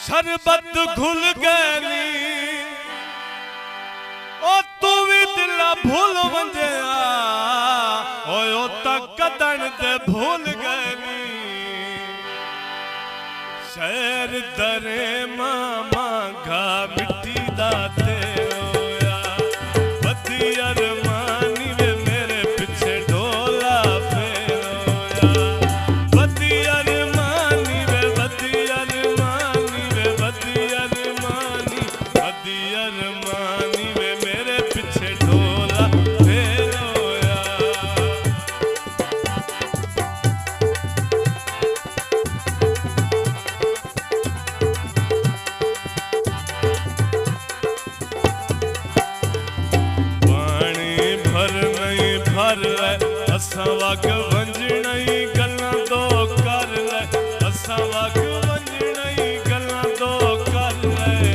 शरबत घुल गई ओ तू भी दिल भूल वंजिया ओ तक कदन ते भूल गई शहर दरे मामा घा मिट्टी दा ते होया बदियर मानी वे मेरे पीछे ढोला फेरोया बदियर मानी वे बदियर मानी वे बदियर मानी बदियर मानी वे मेरे पीछे ढोला फेरोया असा वग वंजना ही गल्लां दो कर ले असा वग वंजना ही गल्लां दो कर ले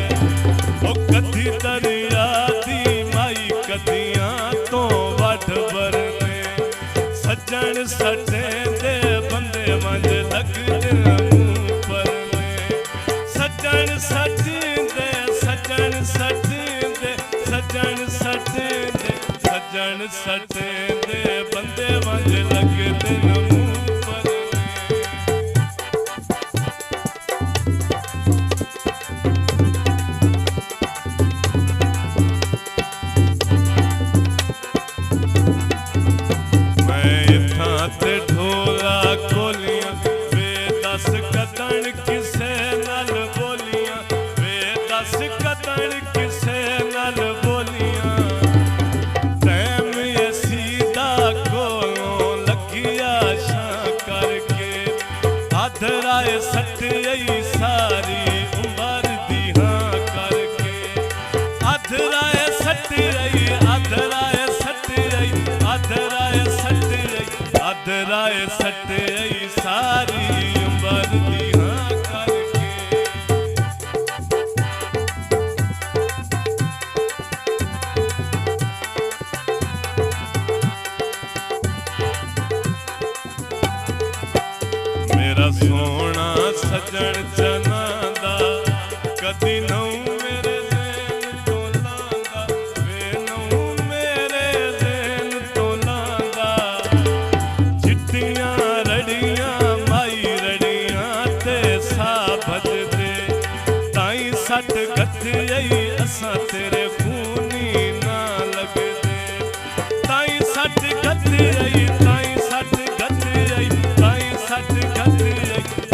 ओ कदी दरिया दी माई कदियां तो वठ भरने सज्जन सटे दे बंदे मंज लगदे मुंह परने सज्जन सटे दे सज्जन सटे दे सज्जन सटे दे सज्जन सटे दे बंदे मंज लगदे मुंह परने मैं इत्थां ते ढोला कोलियां वे दस कदन किसे नाल बोलियां वे दस कदन किसे नाल बोलियां आधराए सट आई सारी उमर दी हाँ करके आधराए सट आई आधराए सट आई आधराए सट आई आधराए सट आई सारी उमर दी हाँ करके मेरा सोना सजन चना दा कदी नऊ मेरे ज़हन तो लांदा वे नऊ मेरे ज़हन तो लांदा चिट्टियां रड़ियां माई रड़ियां ते सा भजदे ताई सट गथई असां तेरे खूनी ना लगदे ताई सट गथई ताई सट गथई ताई सट गथई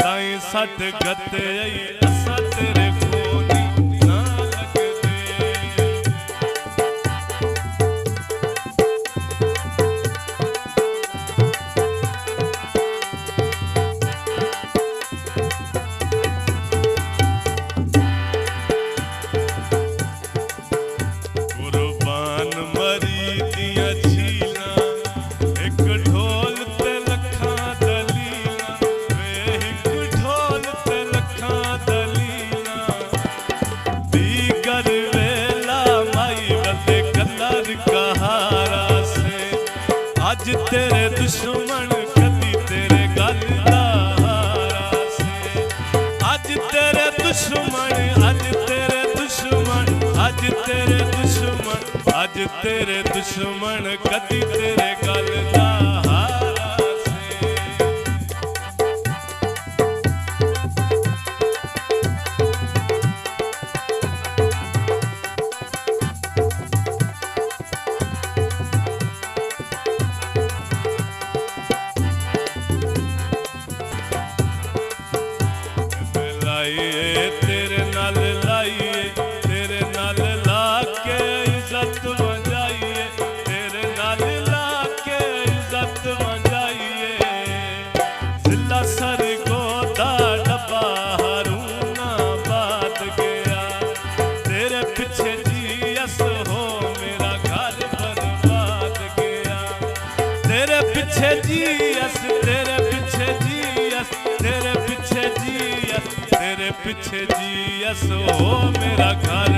ताई सट गथई असां तेरे खूनी ना लगदे कुर्बान मरी दियां छीलां एक ढोल ते लखां दलीलां वे एक ढोल ते लखां दलीलां दीगर वेला माई वदे कलर कहारा से अज तेरे दुश्मन कदी तेरे गल दा हारा से अज तेरे दुश्मन अज तेरे दुश्मन अज तेरे दुश्मन अज तेरे दुश्मन कदी तेरे गल दा हारा से लाइए तेरे नाल लाइए तेरे नाल ला के इज्जत वंजाइए तेरे नाल ला के इज्जत वंजाइए जिला सर गोदा डब्बा हरूना बात गया तेरे पीछे जीएस हो मेरा घर बर्बाद गया तेरे पीछे जीएस तेरे पीछे जीएस तेरे पीछे जीएस तेरे पीछे जीएस हो मेरा घर